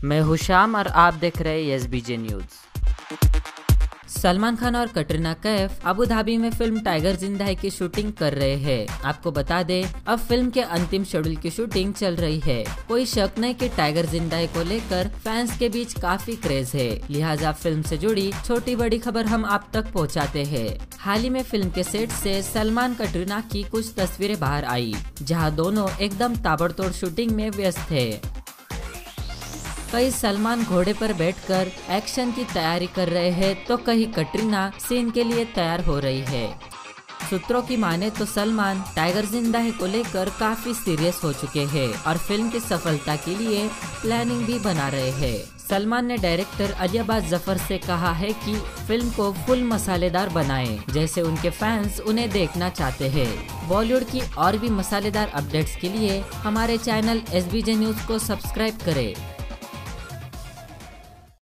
मैं हूं शाम और आप देख रहे हैं SBJ न्यूज। सलमान खान और कटरीना कैफ अबू धाबी में फिल्म टाइगर जिंदा है की शूटिंग कर रहे हैं। आपको बता दें, अब फिल्म के अंतिम शेड्यूल की शूटिंग चल रही है। कोई शक नहीं कि टाइगर जिंदा है को लेकर फैंस के बीच काफी क्रेज है, लिहाजा फिल्म से जुड़ी छोटी बड़ी खबर हम आप तक पहुंचाते हैं। हाल ही में फिल्म के सेट से सलमान कटरीना की कुछ तस्वीरें बाहर आई, जहां दोनों एकदम ताबड़तोड़ शूटिंग में व्यस्त है। कहीं सलमान घोड़े पर बैठकर एक्शन की तैयारी कर रहे हैं, तो कहीं कटरीना सीन के लिए तैयार हो रही है। सूत्रों की माने तो सलमान टाइगर जिंदा है को लेकर काफी सीरियस हो चुके हैं और फिल्म की सफलता के लिए प्लानिंग भी बना रहे हैं। सलमान ने डायरेक्टर अलियाबाद जफर से कहा है कि फिल्म को फुल मसालेदार बनाएं, जैसे उनके फैंस उन्हें देखना चाहते हैं। बॉलीवुड की और भी मसालेदार अपडेट्स के लिए हमारे चैनल SBJ न्यूज को सब्सक्राइब करें।